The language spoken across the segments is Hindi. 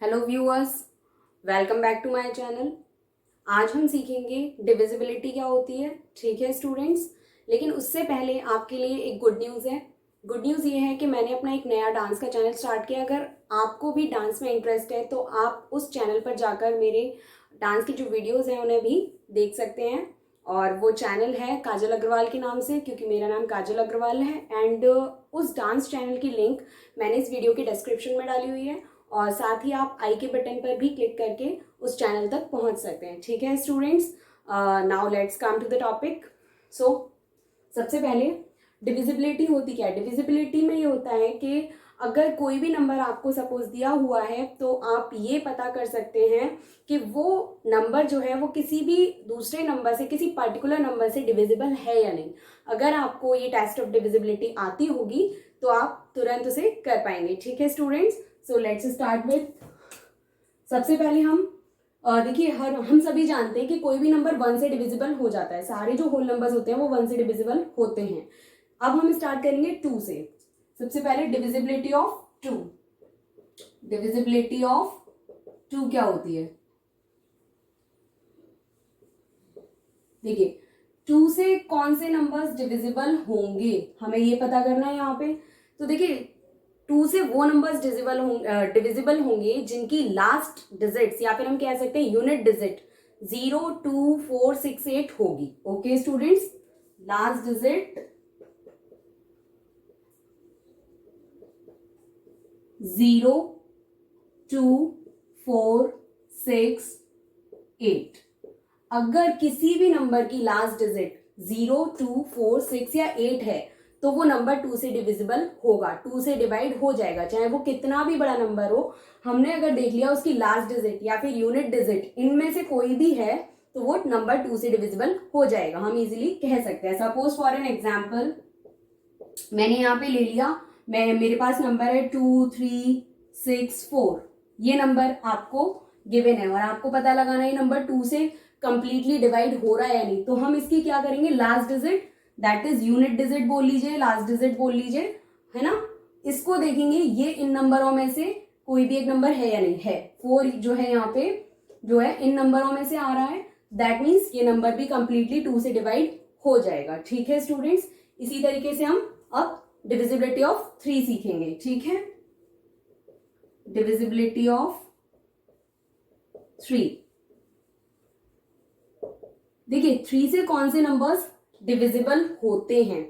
Hello viewers, welcome back to my channel. आज हम सीखेंगे डिविजिबिलिटी क्या होती है। ठीक है स्टूडेंट्स, लेकिन उससे पहले आपके लिए एक गुड न्यूज़ है। गुड न्यूज़ ये है कि मैंने अपना एक नया डांस का चैनल स्टार्ट किया। अगर आपको भी डांस में इंटरेस्ट है तो आप उस चैनल पर जाकर मेरे डांस की जो वीडियोज़ हैं उन्हें भी देख सकते हैं। और वो चैनल है काजल अग्रवाल के नाम से, क्योंकि मेरा नाम काजल अग्रवाल है। एंड उस डांस चैनल की लिंक मैंने इस वीडियो के डिस्क्रिप्शन में डाली हुई है, और साथ ही आप आई के बटन पर भी क्लिक करके उस चैनल तक पहुंच सकते हैं। ठीक है students, now let's come to the topic. So सबसे पहले डिविजिबिलिटी होती क्या है। डिविजिबिलिटी में ये होता है कि अगर कोई भी नंबर आपको सपोज दिया हुआ है तो आप ये पता कर सकते हैं कि वो नंबर जो है वो किसी भी दूसरे नंबर से, किसी पर्टिकुलर नंबर से डिविजिबल है या नहीं। अगर आपको ये टेस्ट ऑफ डिविजिबिलिटी आती होगी तो आप तुरंत उसे कर पाएंगे। ठीक है students, so let's start with. सबसे पहले हम देखिए, हम सभी जानते हैं कि कोई भी नंबर 1 से डिविजिबल हो जाता है। सारे जो होल नंबर्स होते हैं वो 1 से डिविजिबल होते हैं। अब हम स्टार्ट करेंगे 2 से। सबसे पहले डिविजिबिलिटी ऑफ 2। डिविजिबिलिटी ऑफ 2 क्या होती है। देखिए, 2 से कौन से नंबर्स डिविजिबल होंगे हमें ये पता करना है यहाँ पे। तो देखिए, 2 से वो नंबर्स डिविजिबल होंगे जिनकी लास्ट डिजिट्स, या फिर हम कह सकते हैं यूनिट डिजिट 0, 2, 4, 6, 8 होगी। Okay students, last digit 0, 2, 4, 6, 8। अगर किसी भी नंबर की लास्ट डिजिट 0, 2, 4, 6 या 8 है तो वो नंबर 2 से डिविजिबल होगा, 2 से डिवाइड हो जाएगा, चाहे वो कितना भी बड़ा नंबर हो। हमने अगर देख लिया उसकी लास्ट डिजिट या फिर यूनिट डिजिट इनमें से कोई भी है तो वो नंबर 2 से डिविजिबल हो जाएगा, हम इजीली कह सकते हैं। सपोज फॉर एन एग्जाम्पल मैंने यहाँ पे ले लिया, मेरे पास नंबर है 2, 3, 6, 4। ये नंबर आपको गिवन है और आपको पता लगाना है नंबर 2 से कंप्लीटली डिवाइड हो रहा है या नहीं। तो हम इसकी क्या करेंगे, last digit, that is unit digit बोल लीजिए, लास्ट डिजिट बोल लीजिए, है ना। इसको देखेंगे ये इन नंबरों में से कोई भी एक नंबर है या नहीं है। 4 जो है यहाँ पे जो है इन नंबरों में से आ रहा है, दैट मीन्स ये नंबर भी कंप्लीटली 2 से डिवाइड हो जाएगा। ठीक है स्टूडेंट्स, इसी तरीके से हम अब डिविजिबिलिटी ऑफ 3 सीखेंगे। ठीक है, डिविजिबिलिटी ऑफ 3। देखिए, 3 से कौन से नंबर्स डिविजिबल होते हैं।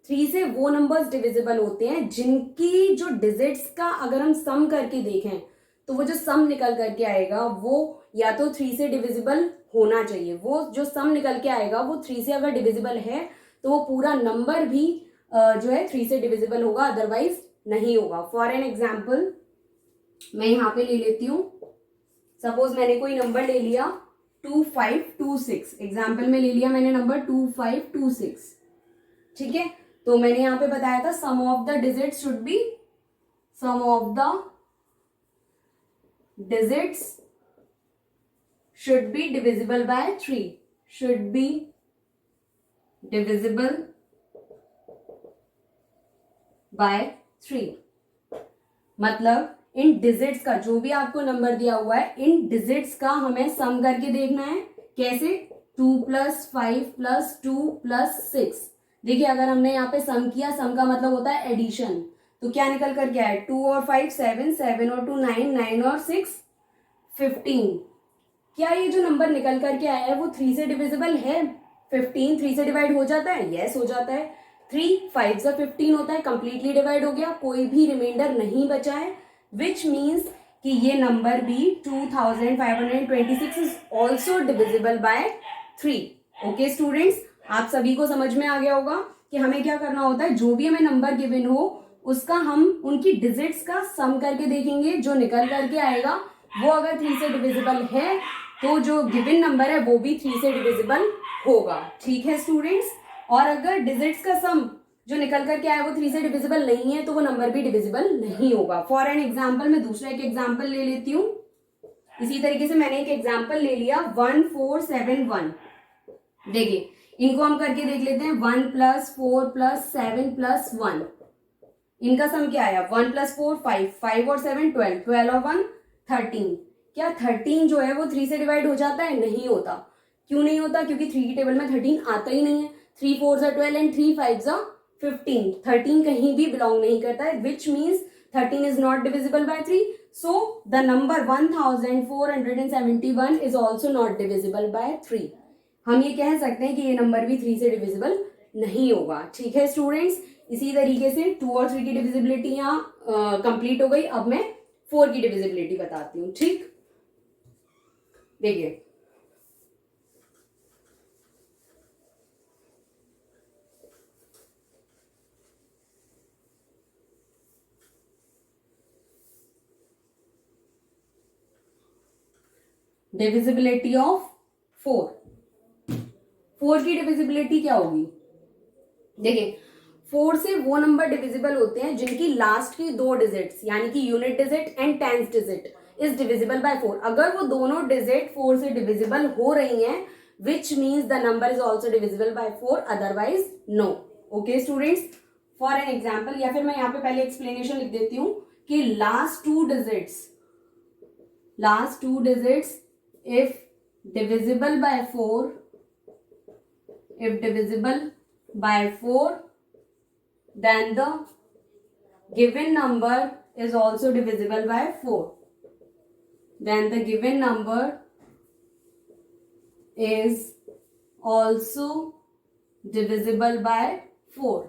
3 से वो नंबर्स डिविजिबल होते हैं जिनकी जो डिजिट्स का अगर हम सम करके देखें तो वो जो सम निकल करके आएगा वो या तो 3 से डिविजिबल होना चाहिए। वो जो सम निकल के आएगा वो 3 से अगर डिविजिबल है तो वो पूरा नंबर भी जो है 3 से डिविजिबल होगा, अदरवाइज नहीं होगा। फॉर एन एग्जाम्पल मैं यहाँ पे ले लेती हूँ, सपोज मैंने कोई नंबर ले लिया 2526। एग्जाम्पल में ले लिया मैंने नंबर 2526। ठीक है, तो मैंने यहाँ पे बताया था sum of the digits should be, sum of the digits should be divisible by 3, should be divisible by 3। मतलब इन डिजिट्स का, जो भी आपको नंबर दिया हुआ है, इन डिजिट्स का हमें सम करके देखना है। कैसे, 2 + 5 + 2 + 6। देखिए, अगर हमने यहाँ पे सम किया, सम का मतलब होता है एडिशन, तो क्या निकल कर क्या है, 2 और 5 7, 7 और 2 9, 9 और 6 15। क्या ये जो नंबर निकल करके आया है वो 3 से डिविजिबल है। 15 3 से डिवाइड हो जाता है, यस हो जाता है। 3 5 से 15 होता है, कंप्लीटली डिवाइड हो गया, कोई भी रिमाइंडर नहीं बचा है, विच मीन्स कि ये नंबर भी 2526 is also divisible by 3। Okay students, आप सभी को समझ में आ गया होगा कि हमें क्या करना होता है। जो भी हमें नंबर गिवन हो उसका हम उनकी डिजिट्स का सम करके देखेंगे, जो निकल करके आएगा वो अगर 3 से डिविजिबल है तो जो गिवन नंबर है वो भी 3 से डिविजिबल होगा। ठीक है स्टूडेंट्स, और अगर डिजिट्स का सम जो निकल करके आया वो 3 से डिविजिबल नहीं है तो वो नंबर भी डिविजिबल नहीं होगा। फॉर एन एग्जाम्पल मैं दूसरा एक एग्जाम्पल ले लेती हूँ। इसी तरीके से मैंने एक एग्जाम्पल ले लिया 1471। देखिए, इनको हम करके देख लेते हैं। 1 + 4 + 7 + 1, इनका सम क्या आया, 1 + 4 5, 5 और 7 12, 12 और 1 13। क्या 13 जो है वो 3 से डिवाइड हो जाता है? नहीं होता। क्यों नहीं होता? क्योंकि 3 की टेबल में 13 आता ही नहीं है। 3 4 12 एंड 3 5 15। 13 कहीं भी बिलोंग नहीं करता है, which means 13 is not divisible by 3. So the number 1471 is also not divisible by 3. हम ये कह सकते हैं कि ये नंबर भी 3 से डिविजिबल नहीं होगा. ठीक है स्टूडेंट्स, इसी तरीके से 2 और 3 की डिविजिबिलिटी यहाँ कंप्लीट हो गई. अब मैं 4 की डिविजिबिलिटी बताती हूँ. ठीक, देखिए डिविजिबिलिटी ऑफ 4. 4 की डिविजिबिलिटी क्या होगी? देखिए 4 से वो नंबर डिविजिबल होते हैं जिनकी लास्ट की 2 डिजिट्स यानी कि unit digit and tenth digit is divisible by 4. अगर वो दोनों डिजिट 4 से डिविजिबल हो रही हैं, which means the number is also divisible by 4, otherwise no. Okay students, for an example, या फिर मैं यहाँ पे पहले एक्सप्लेनेशन लिख देती हूँ कि last two digits if divisible by 4, then the given number is also divisible by 4. Then the given number is also divisible by 4.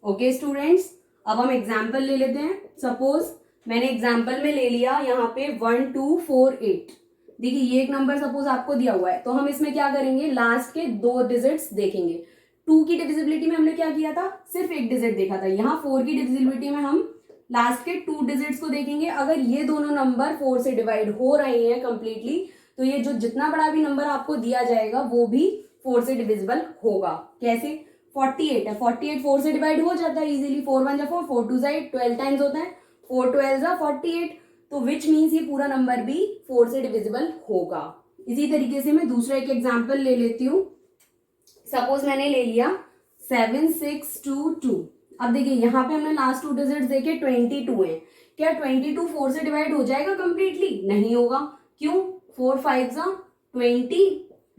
Okay students, अब हम एग्जाम्पल ले लेते हैं. सपोज मैंने एग्जाम्पल में ले लिया यहाँ पे 1 2 4 8. देखिए ये एक नंबर सपोज आपको दिया हुआ है, तो हम इसमें क्या करेंगे, लास्ट के 2 डिजिट्स देखेंगे. 2 की डिविजिबिलिटी में हमने क्या किया था, सिर्फ एक डिजिट देखा था. यहाँ 4 की डिविजिबिलिटी में हम लास्ट के 2 डिजिट्स को देखेंगे. अगर ये दोनों नंबर 4 से डिवाइड हो रहे हैं कंप्लीटली, तो ये जो जितना बड़ा भी नंबर आपको दिया जाएगा वो भी 4 से डिविजिबल होगा. कैसे? 48 है, 48 4 से डिवाइड हो जाता है इजीली. 4 1 जा 4, 4 2 जा 8, 12 टाइम्स होता है. 4 12 जा 48. तो विच मीन्स ये पूरा नंबर भी 4 से डिविजिबल होगा. इसी तरीके से मैं दूसरा एक एग्जांपल ले लेती हूँ. सपोज मैंने ले लिया 7622. अब देखिए यहाँ पे हमने लास्ट 2 डिजिट्स देखे 22 है. क्या 22 4 से डिवाइड हो जाएगा कंप्लीटली? नहीं होगा. क्यों? 4 5 जा 20,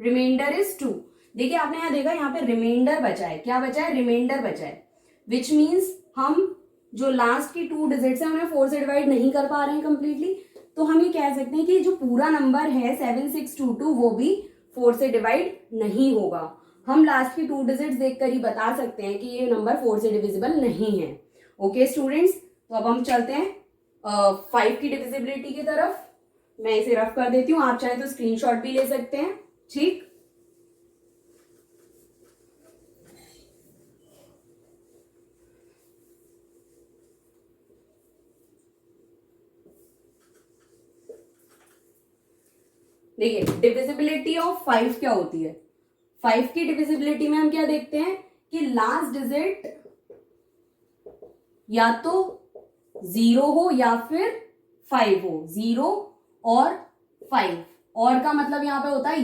रिमाइंडर इज 2. देखिए आपने यहाँ देखा, यहाँ पे रिमाइंडर बचा है. क्या बचा है? रिमाइंडर बचा है. विच मीन्स हम जो लास्ट की 2 डिजिट्स है उन्हें 4 से डिवाइड नहीं कर पा रहे हैं कंप्लीटली. तो हम ये कह सकते हैं कि जो पूरा नंबर है 7622 वो भी 4 से डिवाइड नहीं होगा. हम लास्ट की 2 डिजिट्स देखकर ही बता सकते हैं कि ये नंबर 4 से डिविजिबल नहीं है. ओके स्टूडेंट्स, तो अब हम चलते हैं 5 की डिविजिबिलिटी की तरफ. मैं इसे रफ कर देती हूँ, आप चाहे तो स्क्रीनशॉट भी ले सकते हैं. ठीक, देखिए डिविजिबिलिटी ऑफ 5 क्या होती है. 5 की डिविजिबिलिटी में हम क्या देखते हैं कि लास्ट डिजिट या तो 0 हो या फिर 5 हो. 0 और 5, और का मतलब यहां पे होता है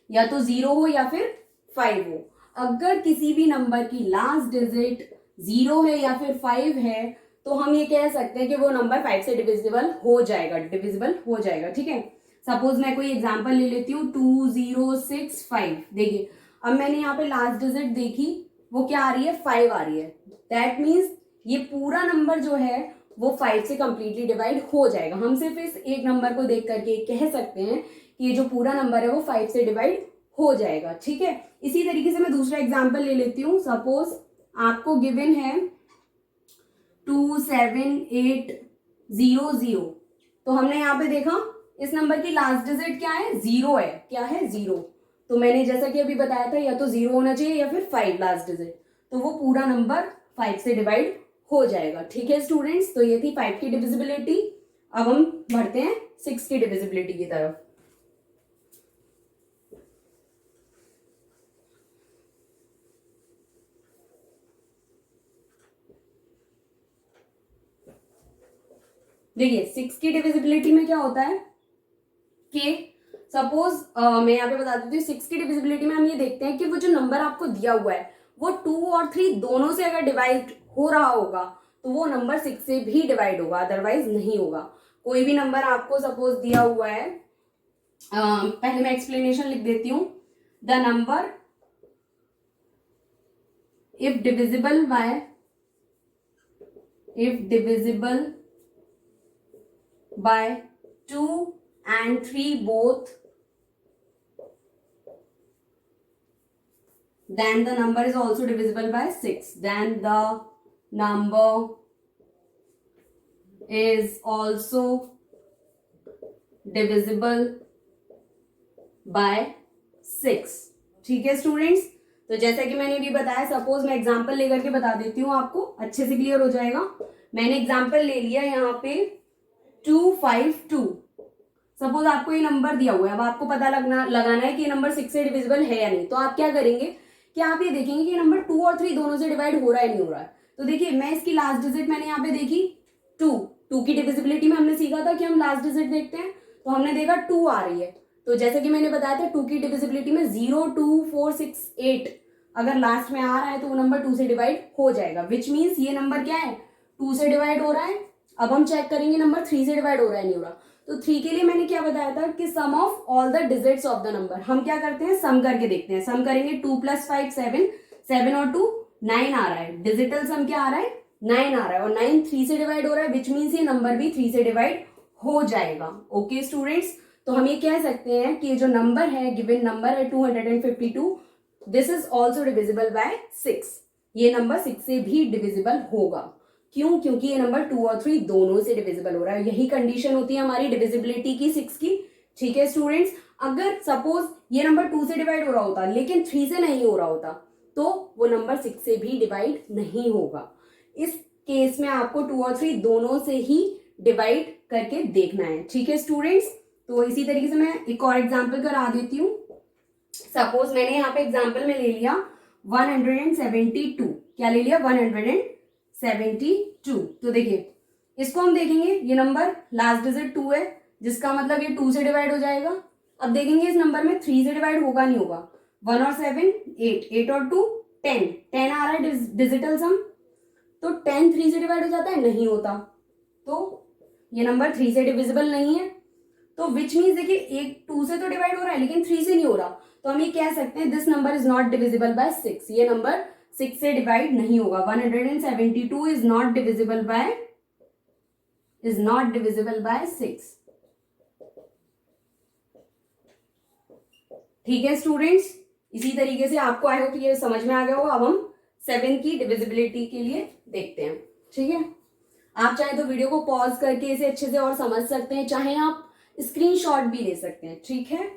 या तो 0 हो या फिर 5 हो. अगर किसी भी नंबर की लास्ट डिजिट 0 है या फिर 5 है, तो हम ये कह सकते हैं कि वो नंबर 5 से डिविजिबल हो जाएगा. ठीक है, सपोज मैं कोई एग्जांपल ले लेती हूँ 2065. देखिए अब मैंने यहाँ पे लास्ट डिजिट देखी, वो क्या आ रही है? 5 आ रही है. दैट मीन्स ये पूरा नंबर जो है वो 5 से कंप्लीटली डिवाइड हो जाएगा. हम सिर्फ इस एक नंबर को देख करके कह सकते हैं कि ये जो पूरा नंबर है वो 5 से डिवाइड हो जाएगा. ठीक है, इसी तरीके से मैं दूसरा एग्जाम्पल ले लेती हूँ. सपोज आपको गिवन है 27800. तो हमने यहाँ पे देखा इस नंबर की लास्ट डिजिट क्या है? 0 है. क्या है? 0. तो मैंने जैसा कि अभी बताया था, या तो 0 होना चाहिए या फिर 5 लास्ट डिजिट, तो वो पूरा नंबर 5 से डिवाइड हो जाएगा. ठीक है स्टूडेंट्स, तो ये थी 5 की डिविजिबिलिटी. अब हम बढ़ते हैं 6 की डिविजिबिलिटी की तरफ. देखिए 6 की डिविजिबिलिटी में क्या होता है कि सपोज मैं यहाँ पे बता देती हूँ. 6 की डिविजिबिलिटी में हम ये देखते हैं कि वो जो नंबर आपको दिया हुआ है वो 2 और 3 दोनों से अगर डिवाइड हो रहा होगा तो वो नंबर 6 से भी डिवाइड होगा, अदरवाइज नहीं होगा। कोई भी नंबर आपको सपोज दिया हुआ है, पहले मैं एक्सप्लेनेशन लिख देती हूं। The number if divisible by 2 and 3 both, then the number is also divisible by 6. Then the number is also divisible by 6. ठीक है स्टूडेंट्स, तो जैसा कि मैंने भी बताया, सपोज मैं एग्जांपल लेकर के बता देती हूँ, आपको अच्छे से क्लियर हो जाएगा। मैंने एग्जांपल ले लिया यहाँ पे 252। सपोज आपको ये नंबर दिया हुआ है, अब आपको पता लगाना है कि ये नंबर 6 से डिविजिबल है या नहीं। तो आप क्या करेंगे कि आप ये देखेंगे कि ये नंबर 2 और 3 दोनों से डिवाइड हो रहा है नहीं हो रहा है। तो देखिए, मैं इसकी लास्ट डिजिट मैंने यहाँ पे देखी 2 की डिविजिबिलिटी में हमने सीखा था कि हम लास्ट डिजिट देखते हैं, तो हमने देखा 2 आ रही है। तो जैसे कि मैंने बताया था 2 की डिविजिबिलिटी में 0, 2, 4, 6, 8 अगर लास्ट में आ रहा है तो वो नंबर 2 से डिवाइड हो जाएगा, विच मीन्स ये नंबर क्या है, 2 से डिवाइड हो रहा है। अब हम चेक करेंगे नंबर 3 से डिवाइड हो रहा है नहीं हो रहा। तो 3 के लिए मैंने क्या बताया था कि sum of all the digits of the number, हम क्या करते हैं, सम करके देखते हैं। सम करेंगे 2 + 5 7, 7 और 2 9 आ रहा है। डिजिटल सम क्या आ रहा है, 9 आ रहा है, और 9 3 से डिवाइड हो रहा है, विच मीन्स ये नंबर भी 3 से डिवाइड हो जाएगा। ओके स्टूडेंट्स, तो हम ये कह सकते हैं कि जो नंबर है, गिवन नंबर है 252, this is also divisible bye 6। ये नंबर 6 से भी डिविजिबल होगा। क्यों? क्योंकि ये नंबर 2 और 3 दोनों से डिविजिबल हो रहा है। यही कंडीशन होती है हमारी डिविजिबिलिटी की 6 की। ठीक है स्टूडेंट्स, अगर सपोज ये नंबर 2 से डिवाइड हो रहा होता लेकिन 3 से नहीं हो रहा होता, तो वो नंबर 6 से भी डिवाइड नहीं होगा। इस केस में आपको 2 और 3 दोनों से ही डिवाइड करके देखना है। ठीक है स्टूडेंट्स, तो इसी तरीके से मैं एक और एग्जाम्पल करा देती हूँ। सपोज मैंने यहाँ पे एग्जाम्पल में ले लिया 172। क्या ले लिया, 172। तो देखिए, इसको हम देखेंगे, ये नंबर लास्ट डिजिट 2 है, जिसका मतलब ये 2 से डिवाइड हो जाएगा। अब देखेंगे इस नंबर में 3 से डिवाइड होगा नहीं होगा। 1 और 7 8, 8 और 2 10, 10 आ रहा है डिजिटल सम, तो 10 3 से डिवाइड हो जाता है, नहीं होता, तो ये नंबर 3 से डिविजिबल नहीं है। तो विच मीन्स देखिए, एक 2 से तो डिवाइड हो रहा है लेकिन 3 से नहीं हो रहा, तो हम ये कह सकते हैं this number is not divisible bye 6। ये नंबर 6 से डिवाइड नहीं होगा। 172 इज नॉट डिविजिबल बाय 6। ठीक है स्टूडेंट्स, इसी तरीके से आपको आई होप ये समझ में आ गया होगा। अब हम 7 की डिविजिबिलिटी के लिए देखते हैं। ठीक है, आप चाहे तो वीडियो को पॉज करके इसे अच्छे से और समझ सकते हैं, चाहे आप स्क्रीनशॉट भी ले सकते हैं। ठीक है,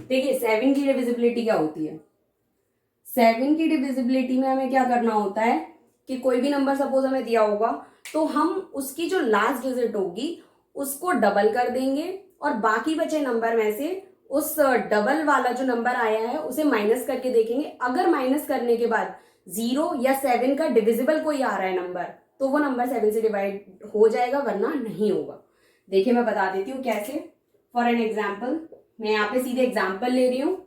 देखिए 7 की डिविजिबिलिटी क्या होती है। 7 की डिविजिबिलिटी में हमें क्या करना होता है कि कोई भी नंबर सपोज हमें दिया होगा, तो हम उसकी जो लास्ट डिजिट होगी उसको डबल कर देंगे, और बाकी बचे नंबर में से उस डबल वाला जो नंबर आया है उसे माइनस करके देखेंगे। अगर माइनस करने के बाद 0 या 7 का डिविजिबल कोई आ रहा है नंबर, तो वो नंबर 7 से डिवाइड हो जाएगा, वरना नहीं होगा। देखिए मैं बता देती हूँ कैसे। फॉर एन एग्जाम्पल, मैं यहाँ पे सीधे एग्जाम्पल ले रही हूँ।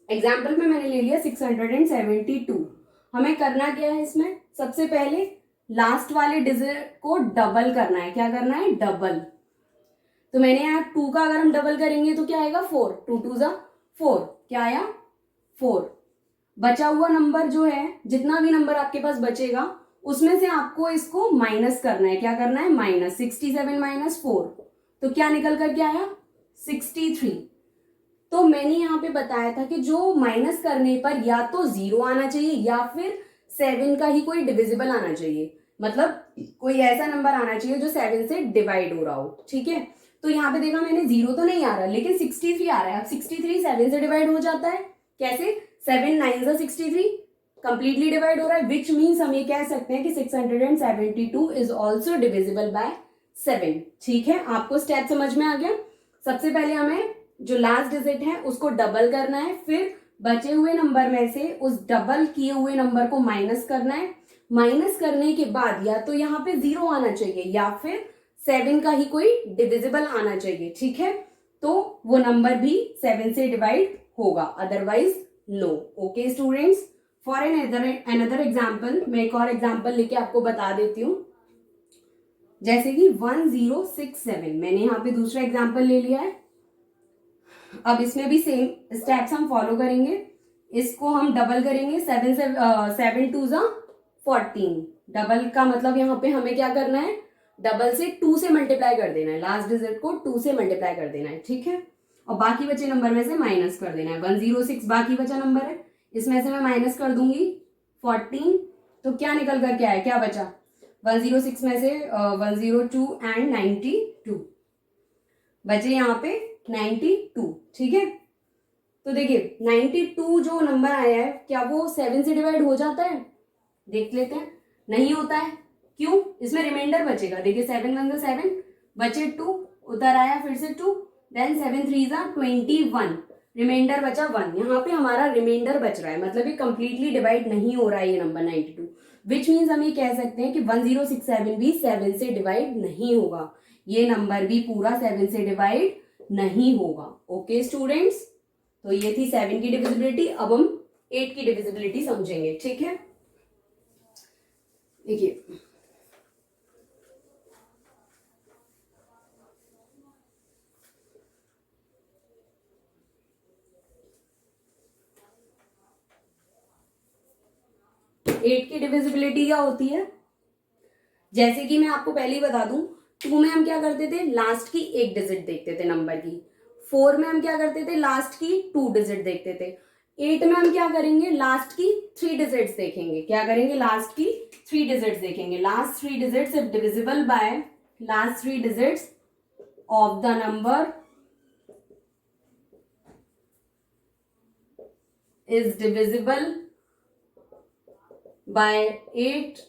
एग्जाम्पल में मैंने ले लिया 672। हमें करना क्या है इसमें, सबसे पहले लास्ट वाले डिजिट को डबल करना है। क्या करना है, डबल। तो मैंने यहाँ 2 का अगर हम डबल करेंगे तो क्या आएगा, 4, 2 2 जा 4, क्या आया 4। बचा हुआ नंबर जो है, जितना भी नंबर आपके पास बचेगा उसमें से आपको इसको माइनस करना है। क्या करना है, माइनस। 67 माइनस 4, तो क्या निकल कर के आया, 63। तो मैंने यहाँ पे बताया था कि जो माइनस करने पर या तो 0 आना चाहिए या फिर 7 का ही कोई डिविजिबल आना चाहिए, मतलब कोई ऐसा नंबर आना चाहिए जो 7 से डिवाइड हो रहा हो। ठीक है, तो यहाँ पे देखा मैंने 0 तो नहीं आ रहा लेकिन 63 आ रहा है। अब 63 7 से डिवाइड हो जाता है, कैसे, 7 9 से 63 कंप्लीटली डिवाइड हो रहा है, विच मीन्स हम ये कह सकते हैं कि 672 इज ऑल्सो डिविजिबल बाय 7। ठीक है, आपको स्टेप समझ में आ गया। सबसे पहले हमें जो लास्ट डिजिट है उसको डबल करना है, फिर बचे हुए नंबर में से उस डबल किए हुए नंबर को माइनस करना है। माइनस करने के बाद या तो यहाँ पे 0 आना चाहिए या फिर 7 का ही कोई डिविजिबल आना चाहिए, ठीक है, तो वो नंबर भी 7 से डिवाइड होगा, otherwise no. Okay students, for another example, मैं एक और एग्जाम्पल लेके आपको बता देती हूँ। जैसे कि 1067, मैंने यहाँ पे दूसरा एग्जाम्पल ले लिया है। अब इसमें भी सेम स्टेप्स हम फॉलो करेंगे। इसको हम डबल करेंगे, 7 टू जा 14। डबल का मतलब यहाँ पे हमें क्या करना है, डबल से 2 से मल्टीप्लाई कर देना है, लास्ट डिजिट को 2 से मल्टीप्लाई कर देना है, ठीक है, और बाकी बचे नंबर में से माइनस कर देना है। 106 बाकी बचा नंबर है, इसमें से मैं माइनस कर दूंगी 14, तो क्या निकल कर के आया, क्या बचा, 106 में से 102 एंड 92 बचे यहाँ पे 92, ठीक है। तो देखिए 92 जो नंबर आया है, क्या वो 7 से डिवाइड हो जाता है, देख लेते हैं। नहीं होता है, क्यों, इसमें रिमाइंडर बचेगा। देखिए 7 1 7 बचे 2, उधर आया फिर से 2, देन 7 3 21, रिमाइंडर बचा 1। यहाँ पे हमारा रिमाइंडर बच रहा है, मतलब ये कंप्लीटली डिवाइड नहीं हो रहा है ये नंबर 92, विच मीन्स हम ये कह सकते हैं कि 1067 भी 7 से डिवाइड नहीं होगा, ये नंबर भी पूरा 7 से डिवाइड नहीं होगा। ओके स्टूडेंट्स, तो ये थी 7 की डिविजिबिलिटी। अब हम 8 की डिविजिबिलिटी समझेंगे, ठीक है। देखिए 8 की डिविजिबिलिटी क्या होती है, जैसे कि मैं आपको पहले ही बता दूं, 2 में हम क्या करते थे, लास्ट की एक डिजिट देखते थे नंबर की। 4 में हम क्या करते थे, लास्ट की 2 डिजिट देखते थे। 8 में हम क्या करेंगे, लास्ट की 3 डिजिट्स देखेंगे। क्या करेंगे, लास्ट की 3 डिजिट्स देखेंगे। Last 3 digits if divisible by last 3 digits of the number is divisible by 8,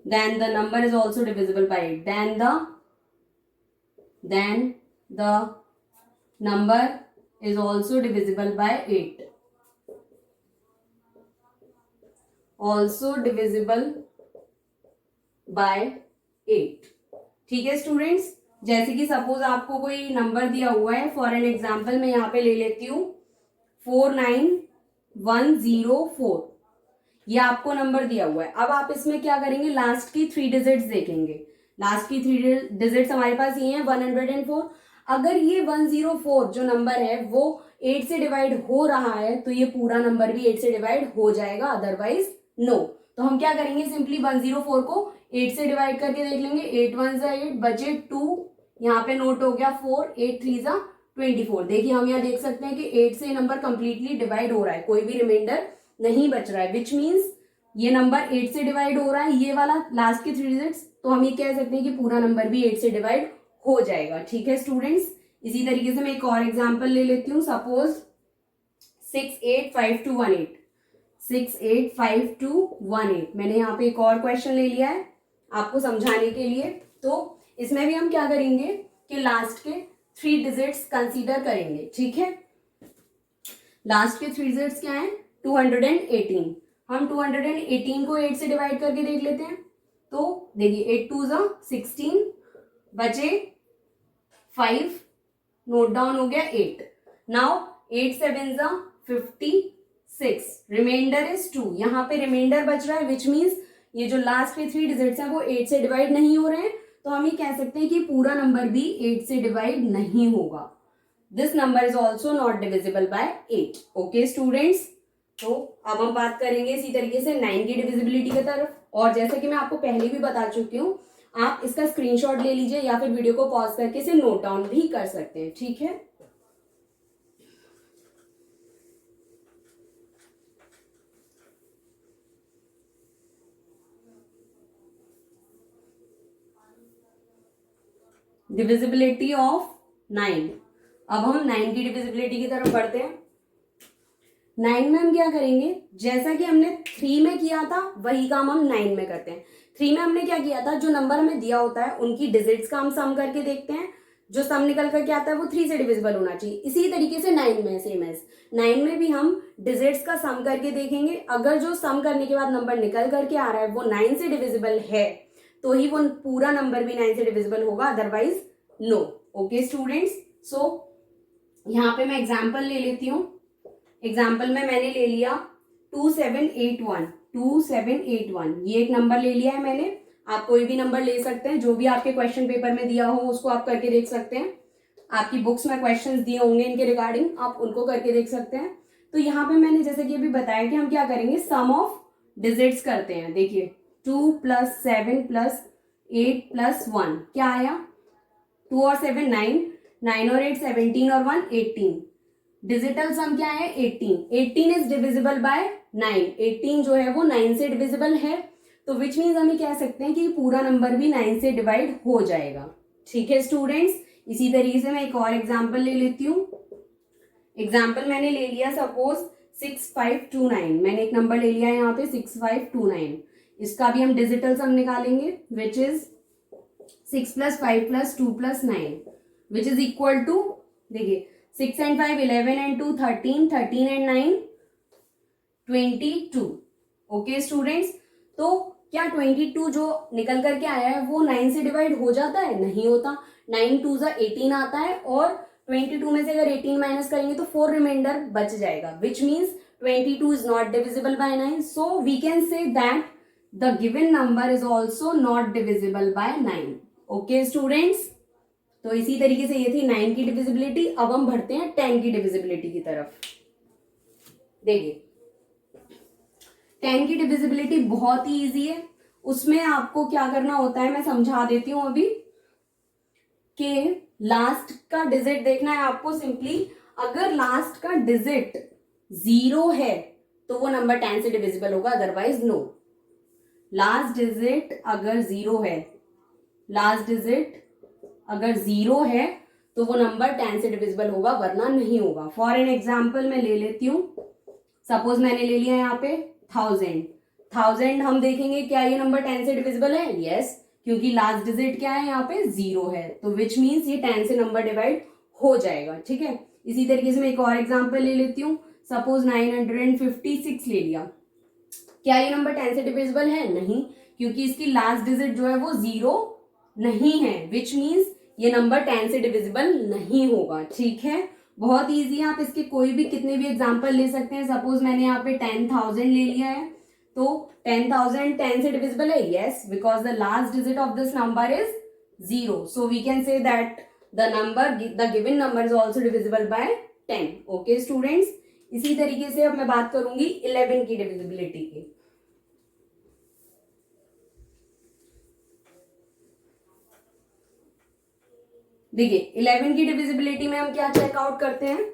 then the number is also divisible by 8, then the number is also divisible by 8, also divisible by 8। ठीक है स्टूडेंट्स, जैसे कि सपोज आपको कोई नंबर दिया हुआ है, फॉर एन एग्जाम्पल मैं यहाँ पे ले लेती हूँ 49104, ये आपको नंबर दिया हुआ है। अब आप इसमें क्या करेंगे, लास्ट की 3 डिजिट्स देखेंगे। लास्ट की 3 डिजिट्स हमारे पास ये हैं 104। अगर ये 104 जो नंबर है वो 8 से डिवाइड हो रहा है तो ये पूरा नंबर भी 8 से डिवाइड हो जाएगा, अदरवाइज नो। तो हम क्या करेंगे, सिंपली 104 को 8 से डिवाइड करके देख लेंगे। 8 1 8 बचे 2, यहाँ पे नोट हो गया 4, 8 3 24। देखिए हम यहाँ देख सकते हैं कि 8 से नंबर कंप्लीटली डिवाइड हो रहा है, कोई भी रिमाइंडर नहीं बच रहा है, विच मीन्स ये नंबर 8 से डिवाइड हो रहा है, ये वाला लास्ट के 3 डिजिट्स, तो हम ये कह सकते हैं कि पूरा नंबर भी 8 से डिवाइड हो जाएगा। ठीक है स्टूडेंट्स, इसी तरीके से मैं एक और एग्जांपल ले लेती हूँ। सपोज 685218, 685218, मैंने यहाँ पे एक और क्वेश्चन ले लिया है आपको समझाने के लिए। तो इसमें भी हम क्या करेंगे कि लास्ट के 3 डिजिट्स कंसीडर करेंगे। ठीक है, लास्ट के 3 डिजिट्स क्या हैं, 218। हम 218 को 8 से डिवाइड करके देख लेते हैं। तो देखिए 8 2 16, बचे 5, नोट डाउन हो गया 8। Now 8 7 56, reminder is 2। यहाँ पे रिमाइंडर बच रहा है, विच मीन्स ये जो लास्ट के 3 डिजिट्स हैं वो 8 से डिवाइड नहीं हो रहे हैं, तो हम ये कह सकते हैं कि पूरा नंबर भी 8 से डिवाइड नहीं होगा। This number is also not divisible bye 8। Okay students, तो अब हम बात करेंगे इसी तरीके से 9 की डिविजिबिलिटी की तरफ। और जैसा कि मैं आपको पहले भी बता चुकी हूँ, आप इसका स्क्रीनशॉट ले लीजिए या फिर वीडियो को पॉज करके इसे नोट डाउन भी कर सकते हैं। ठीक है, डिविजिबिलिटी ऑफ 9। अब हम 9 की डिविजिबिलिटी की तरफ बढ़ते हैं। 9 में हम क्या करेंगे, जैसा कि हमने 3 में किया था वही काम हम 9 में करते हैं। 3 में हमने क्या किया था, जो नंबर हमें दिया होता है उनकी डिजिट्स का हम सम करके देखते हैं। जो सम निकल करके आता है वो 3 से डिविजिबल होना चाहिए। इसी तरीके से 9 में सेम है, 9 में भी हम डिजिट्स का सम करके देखेंगे। अगर जो सम करने के बाद नंबर निकल करके आ रहा है वो 9 से डिविजिबल है तो ही वो पूरा नंबर भी 9 से डिविजिबल होगा, अदरवाइज नो। ओके स्टूडेंट्स, सो यहाँ पे मैं एग्जाम्पल ले लेती हूँ। एग्जाम्पल में मैंने ले लिया 2781, ये एक नंबर ले लिया है मैंने। आप कोई भी नंबर ले सकते हैं, जो भी आपके क्वेश्चन पेपर में दिया हो उसको आप करके देख सकते हैं। आपकी बुक्स में क्वेश्चंस दिए होंगे इनके रिगार्डिंग, आप उनको करके देख सकते हैं। तो यहाँ पे मैंने जैसे कि अभी बताया कि हम क्या करेंगे, सम ऑफ डिजिट्स करते हैं। देखिए 2 + 7 + 8 + 1 क्या आया, 2 और 7 9, 9 और 8 17 और 1 18। डिजिटल सम क्या है, 18 इज डिविजिबल बाय 9। 18 जो है वो 9 से डिविजिबल है, तो विच मीन्स हम कह सकते हैं कि पूरा नंबर भी 9 से डिवाइड हो जाएगा। ठीक है स्टूडेंट्स, इसी तरीके से मैं एक और एग्जांपल ले लेती हूँ। एग्जांपल मैंने ले लिया सपोज 6529, मैंने एक नंबर ले लिया है यहाँ पे 6529। इसका भी हम डिजिटल सम निकालेंगे, which is 6 + 5 + 2 + 9 which is equal to, देखिए 6 and 5 11 and 2 13, 13 and 9 22। Okay students, तो क्या 22 जो निकल करके आया है वो 9 से डिवाइड हो जाता है, नहीं होता। 9 2 = 18 आता है और 22 में से अगर 18 माइनस करेंगे तो 4 रिमाइंडर बच जाएगा, which means 22 is not divisible by 9। So we can say that the given number is also not divisible by 9। Okay students, तो इसी तरीके से ये थी 9 की डिविजिबिलिटी। अब हम बढ़ते हैं 10 की डिविजिबिलिटी की तरफ। देखिए 10 की डिविजिबिलिटी बहुत ही इजी है। उसमें आपको क्या करना होता है मैं समझा देती हूं अभी, कि लास्ट का डिजिट देखना है आपको। सिंपली अगर लास्ट का डिजिट 0 है तो वो नंबर 10 से डिविजिबल होगा, अदरवाइज नो। लास्ट डिजिट अगर 0 है, लास्ट डिजिट अगर 0 है तो वो नंबर 10 से डिविजिबल होगा, वरना नहीं होगा। फॉर एन एग्जाम्पल मैं ले लेती हूँ, सपोज मैंने ले लिया यहाँ पे 1000। हम देखेंगे क्या ये नंबर 10 से डिविजिबल है, यस, क्योंकि लास्ट डिजिट क्या है यहाँ पे 0 है, तो विच मीन्स ये 10 से नंबर डिवाइड हो जाएगा। ठीक है, इसी तरीके से मैं एक और एग्जाम्पल ले लेती हूँ, सपोज 956 ले लिया। क्या ये नंबर 10 से डिविजिबल है, नहीं, क्योंकि इसकी लास्ट डिजिट जो है वो 0 नहीं है, विच मीन्स ये नंबर 10 से डिविजिबल नहीं होगा। ठीक है, बहुत इजी है, आप इसके कोई भी कितने भी एग्जांपल ले सकते हैं। सपोज मैंने यहाँ पे 10,000 ले लिया है, तो 10,000 10 से डिविजिबल है, yes, because the last digit of this number is 0, so we can say that the given number is also divisible by 10। Okay students, इसी तरीके से अब मैं बात करूंगी 11 की डिविजिबिलिटी की। देखिए 11 की डिविजिबिलिटी में हम क्या चेकआउट करते हैं,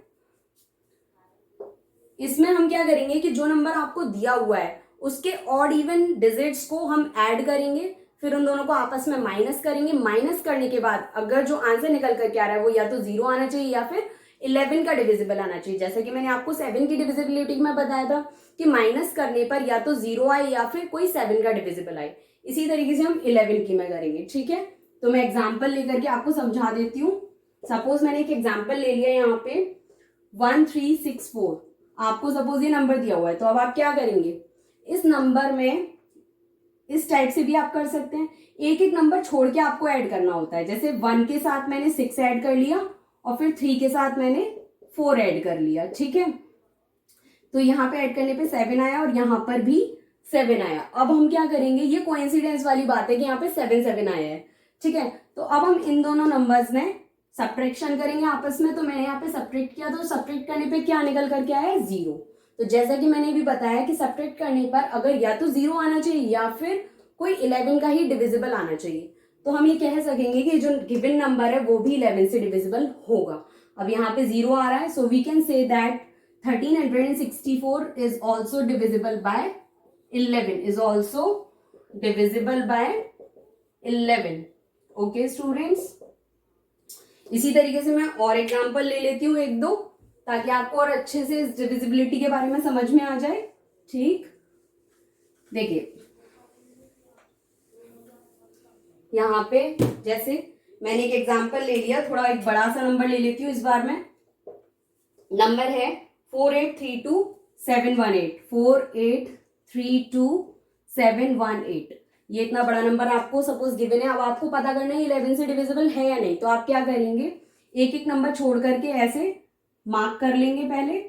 इसमें हम क्या करेंगे कि जो नंबर आपको दिया हुआ है उसके ऑड इवन डिजिट्स को हम ऐड करेंगे, फिर उन दोनों को आपस में माइनस करेंगे। माइनस करने के बाद अगर जो आंसर निकल करके आ रहा है वो या तो 0 आना चाहिए या फिर 11 का डिविजिबल आना चाहिए। जैसे कि मैंने आपको 7 की डिविजिबिलिटी में बताया था कि माइनस करने पर या तो 0 आए या फिर कोई 7 का डिविजिबल आए, इसी तरीके से हम 11 की में करेंगे। ठीक है, तो मैं एग्जाम्पल लेकर के आपको समझा देती हूँ। सपोज मैंने एक एग्जाम्पल ले लिया यहाँ पे 1364, आपको सपोज ये नंबर दिया हुआ है, तो अब आप क्या करेंगे, इस नंबर में इस टाइप से भी आप कर सकते हैं, एक एक नंबर छोड़ के आपको ऐड करना होता है। जैसे 1 के साथ मैंने 6 ऐड कर लिया और फिर 3 के साथ मैंने 4 ऐड कर लिया। ठीक है, तो यहाँ पे ऐड करने पे 7 आया और यहाँ पर भी 7 आया। अब हम क्या करेंगे, ये कोइंसिडेंस वाली बात है कि यहाँ पे 7 आया है। ठीक है, तो अब हम इन दोनों नंबर्स में सब्ट्रैक्शन करेंगे आपस में। तो मैंने यहाँ पे सब्ट्रैक्ट किया, तो सब्ट्रैक्ट करने पे क्या निकल करके आया है, 0। तो जैसा कि मैंने भी बताया कि सब्ट्रैक्ट करने पर अगर या तो 0 आना चाहिए या फिर कोई 11 का ही डिविजिबल आना चाहिए, तो हम ये कह सकेंगे कि जो गिवन नंबर है वो भी 11 से डिविजिबल होगा। अब यहाँ पे 0 आ रहा है, so we can say that 1364 is also divisible by 11, is also divisible by 11। Okay students, इसी तरीके से मैं और एग्जांपल ले लेती हूँ एक दो, ताकि आपको और अच्छे से इस डिविजिबिलिटी के बारे में समझ में आ जाए। ठीक, देखिए यहाँ पे जैसे मैंने एक एग्जाम्पल ले लिया, थोड़ा एक बड़ा सा नंबर ले लेती हूँ इस बार में। नंबर है 4832 718, 4832 718। ये इतना बड़ा नंबर आपको सपोज गिवन है। अब आपको पता करना है 11 से डिविजिबल है या नहीं, तो आप क्या करेंगे, एक एक नंबर छोड़ करके ऐसे मार्क कर लेंगे। पहले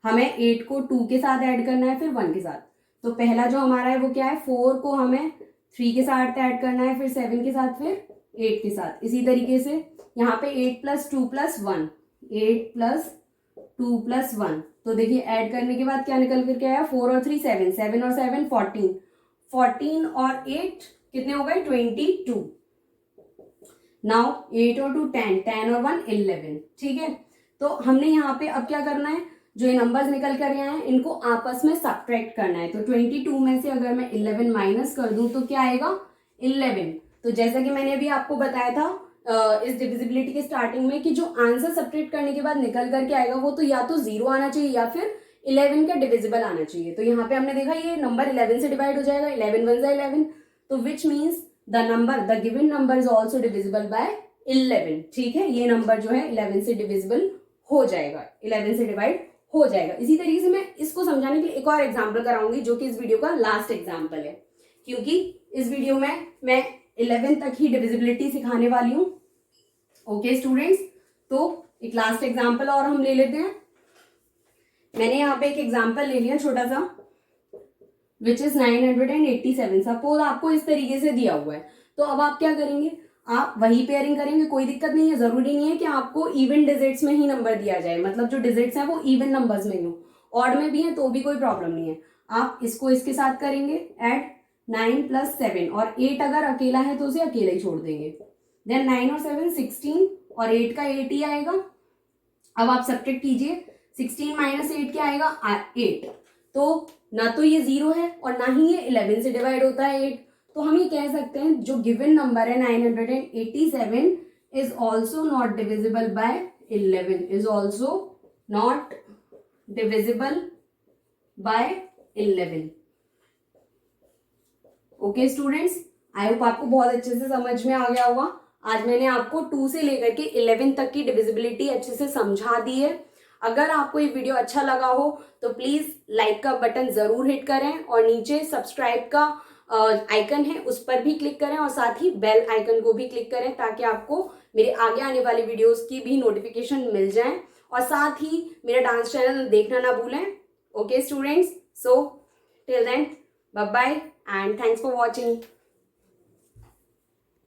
हमें 8 को 2 के साथ ऐड करना है, फिर 1 के साथ। तो पहला जो हमारा है वो क्या है, 4 को हमें 3 के साथ ऐड करना है, फिर 7 के साथ, फिर 8 के साथ। इसी तरीके से यहाँ पे 8 + 2 + 1, 8 + 2 + 1। तो देखिए ऐड करने के बाद क्या निकल करके आया, 4 और 3 7, 7 और 7 14, 14 और 8 कितने हो गए 22। नाउ 8 और 2 10, 10 और 1 11। ठीक है, तो हमने यहाँ पे अब क्या करना है, जो ये नंबर्स निकल कर आए हैं इनको आपस में सब्ट्रैक्ट करना है। तो 22 में से अगर मैं 11 माइनस कर दूं तो क्या आएगा 11। तो जैसा कि मैंने अभी आपको बताया था इस डिविजिबिलिटी के स्टार्टिंग में कि जो आंसर सब्ट्रैक्ट करने के बाद निकल करके आएगा वो तो या तो 0 आना चाहिए या फिर 11 का डिविजिबल आना चाहिए। तो यहाँ पे हमने देखा ये नंबर 11 से डिवाइड हो जाएगा, 11 1 11, तो विच means the given number is also divisible by 11। ठीक है, ये नंबर जो है 11 से डिविजिबल हो जाएगा, 11 से डिवाइड हो जाएगा। इसी तरीके से मैं इसको समझाने के लिए एक और एग्जाम्पल कराऊंगी जो कि इस वीडियो का लास्ट एग्जाम्पल है, क्योंकि इस वीडियो में मैं 11 तक ही डिविजिबिलिटी सिखाने वाली हूँ। ओके स्टूडेंट्स, तो एक लास्ट एग्जाम्पल और हम ले लेते हैं। मैंने यहाँ पे एक एग्जाम्पल ले लिया छोटा सा, विच इज 987। सपोज आपको इस तरीके से दिया हुआ है, तो अब आप क्या करेंगे, आप वही पेयरिंग करेंगे, कोई दिक्कत नहीं है। जरूरी नहीं है कि आपको इवन डिजिट्स में ही नंबर दिया जाए, मतलब जो डिजिट्स हैं वो इवन नंबर्स में ही हो, ऑड में भी है तो भी कोई प्रॉब्लम नहीं है। आप इसको इसके साथ करेंगे ऐड, 9 + 7, और 8 अगर अकेला है तो उसे अकेला ही छोड़ देंगे। देन 9 और 7 16, और 8 का 8 ही आएगा। अब आप सब्ट्रैक्ट कीजिए, 16 - 8 क्या आएगा 8। तो ना तो ये 0 है और ना ही ये 11 से डिवाइड होता है 8। तो हम ये कह सकते हैं जो गिवन नंबर है 987 is also not divisible by 11, is also not divisible by 11। Okay students, I hope आपको बहुत अच्छे से समझ में आ गया होगा। आज मैंने आपको 2 से लेकर के 11 तक की डिविजिबिलिटी अच्छे से समझा दी है। अगर आपको ये वीडियो अच्छा लगा हो तो प्लीज लाइक का बटन जरूर हिट करें, और नीचे सब्सक्राइब का आइकन है उस पर भी क्लिक करें, और साथ ही बेल आइकन को भी क्लिक करें ताकि आपको मेरे आगे आने वाली वीडियोस की भी नोटिफिकेशन मिल जाए। और साथ ही मेरा डांस चैनल देखना ना भूलें। Okay students, so till then bye bye and thanks for watching.